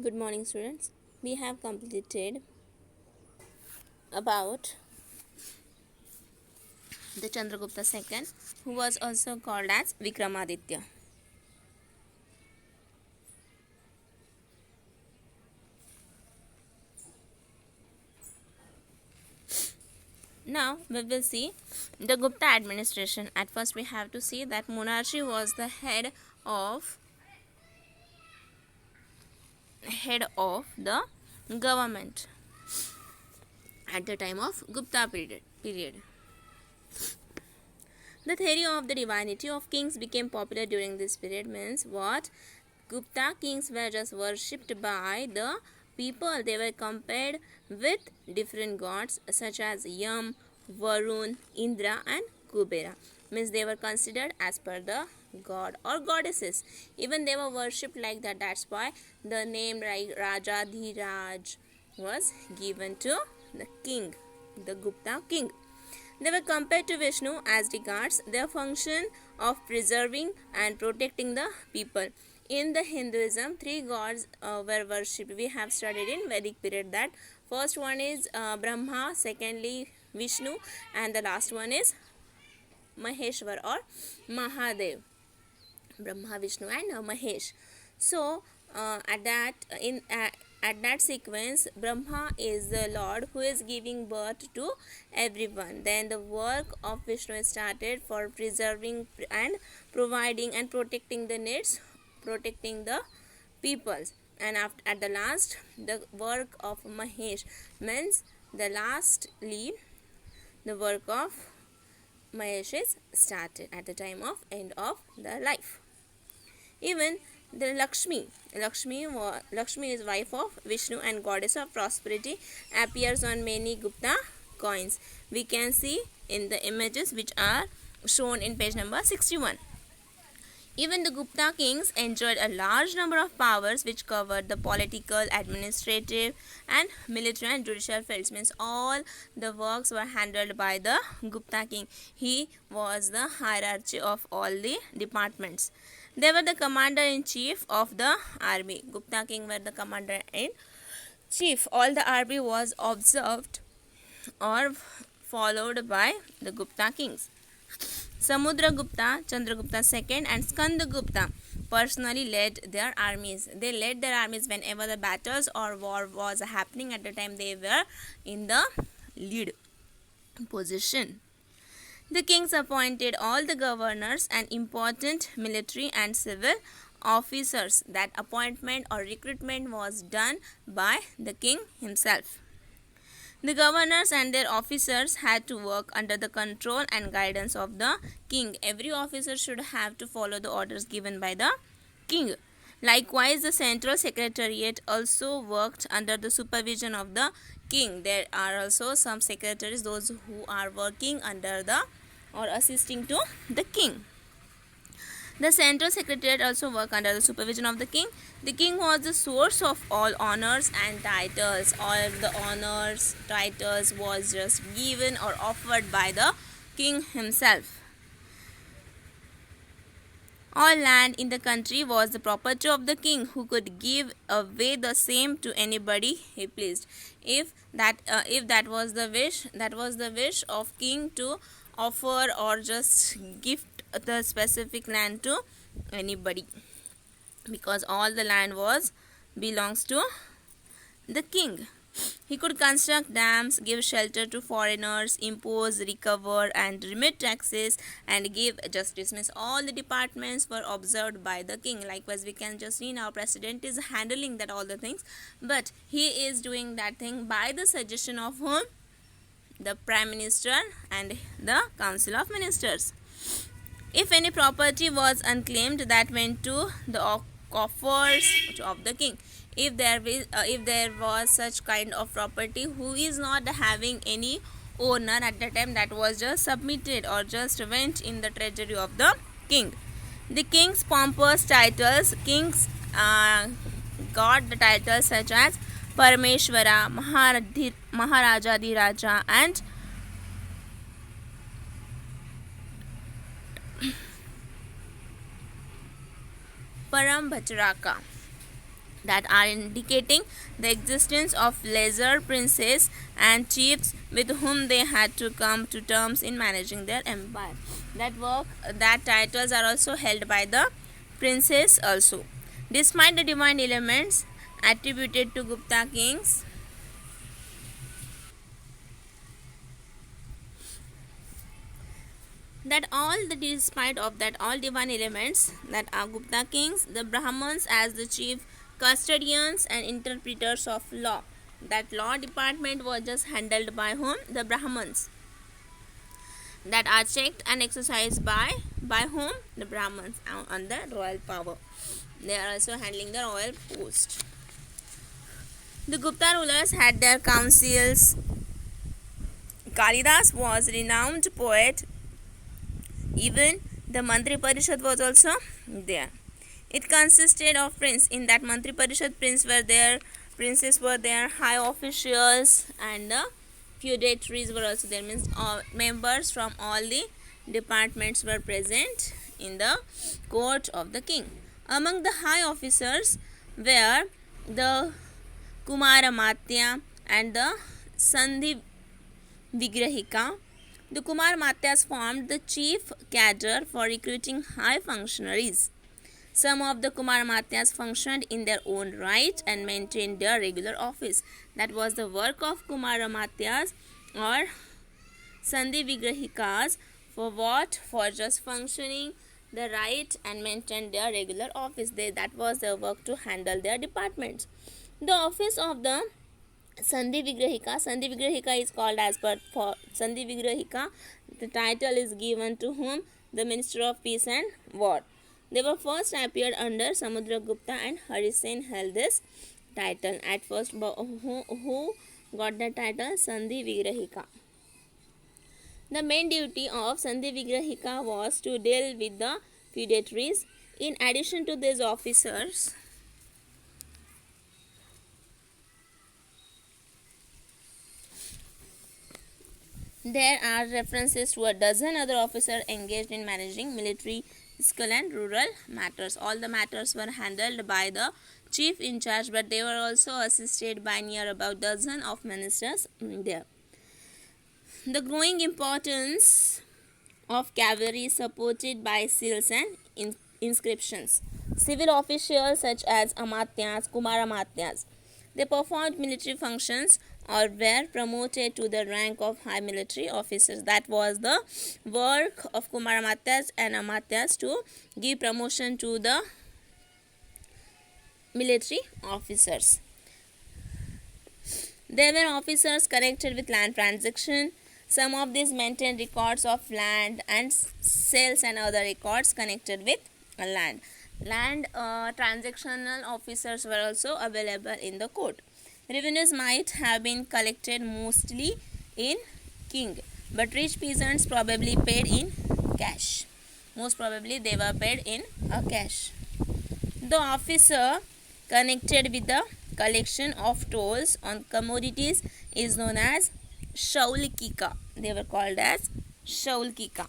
Good morning, students. We have completed about the Chandragupta II, who was also called as Vikramaditya. Now we will see the Gupta administration. At first, we have to see that monarchy was the head of the government at the time of Gupta period. The theory of the divinity of kings became popular during this period. Means what? Gupta kings were just worshipped by the people. They were compared with different gods such as Yam, Varun, Indra and Kubera. Means they were considered as per the god or goddesses. Even they were worshipped like that. That's why the name Raja Dhiraj was given to the king, the Gupta king. They were compared to Vishnu as regards their function of preserving and protecting the people. In the Hinduism, three gods were worshipped. We have studied in Vedic period that first one is Brahma, secondly Vishnu, and the last one is Maheshwar or Mahadev. Brahma, Vishnu, and Mahesh. So, at that sequence, Brahma is the Lord who is giving birth to everyone. Then the work of Vishnu started for preserving and providing and protecting the needs, protecting the peoples. And at the last, the work of Mahesh means the work of Mahesh is started at the time of end of the life. Even the Lakshmi is wife of Vishnu and goddess of prosperity, appears on many Gupta coins. We can see in the images which are shown in page number 61. Even the Gupta kings enjoyed a large number of powers which covered the political, administrative and military and judicial fields. Means all the works were handled by the Gupta king. He was the hierarchy of all the departments. They were the commander-in-chief of the army. Gupta king were the commander-in-chief. All the army was observed or followed by the Gupta kings. Samudragupta, Chandragupta II and Skandagupta personally led their armies. They led their armies whenever the battles or war was happening. At the time they were in the lead position. The kings appointed all the governors and important military and civil officers. That appointment or recruitment was done by the king himself. The governors and their officers had to work under the control and guidance of the king. Every officer should have to follow the orders given by the king. Likewise, the central secretariat also worked under the supervision of the king. There are also some secretaries, those who are working under the or assisting to the king. The central secretariat also worked under the supervision of the king. The king was the source of all honors and titles. All the honors, titles was just given or offered by the king himself. All land in the country was the property of the king, who could give away the same to anybody he pleased. If that was the wish of king to offer or just gift the specific land to anybody, because all the land belongs to the king. He could construct dams, give shelter to foreigners, impose, recover and remit taxes and give justice. Means all the departments were observed by the king. Likewise, we can just see now president is handling that all the things, but he is doing that thing by the suggestion of whom? The prime minister and the council of ministers. If any property was unclaimed, that went to the coffers of the king. If there was such kind of property who is not having any owner at the time, that was just submitted or just went in the treasury of the king. The king's pompous titles, kings got the titles such as Parameshwara, Maharaja Dhiraja and Param Bhatraka. that are indicating the existence of lesser princes and chiefs with whom they had to come to terms in managing their empire. That titles are also held by the princes also. Despite the divine elements attributed to Gupta kings, despite of that all divine elements that are Gupta kings, the Brahmins as the chief custodians and interpreters of law. That law department was just handled by whom? The Brahmins. That are checked and exercised by whom? The Brahmins on the royal power. They are also handling the royal post. The Gupta rulers had their councils. Kalidas was a renowned poet. Even the Mantri Parishad was also there. It consisted of prince. In that Mantri Parishad, princes were there, high officials, and the feudatories were also there. Means all members from all the departments were present in the court of the king. Among the high officers were the Kumara Matya and the Sandhi Vigrahika. The Kumar Matyas formed the chief cadre for recruiting high functionaries. Some of the Kumar Matyas functioned in their own right and maintained their regular office. That was the work of Kumar Matyas or Sandhi Vigrahikas. For what? For just functioning the right and maintain their regular office. That was their work to handle their departments. The office of the Sandhi Vigrahika is called as per for Sandhi Vigrahika. The title is given to whom? The Minister of Peace and War. They were first appeared under Samudragupta and Harisen held this title. At first, who got the title? Sandhi Vigrahika. The main duty of Sandhi Vigrahika was to deal with the feudatories. In addition to these officers, there are references to a dozen other officers engaged in managing military, fiscal and rural matters. All the matters were handled by the chief in charge, but they were also assisted by near about dozen of ministers there. The growing importance of cavalry is supported by seals and inscriptions. Civil officials such as Amatyas, Kumaramatyas, they performed military functions or were promoted to the rank of high military officers. That was the work of Kumaramatyas and Amatyas, to give promotion to the military officers. There were officers connected with land transaction. Some of these maintained records of land and sales and other records connected with land. Transactional officers were also available in the court. Revenues might have been collected mostly in king, but rich peasants probably paid in cash. Most probably they were paid in cash. The officer connected with the collection of tolls on commodities is known as Shaulkika. They were called as Shaulkika.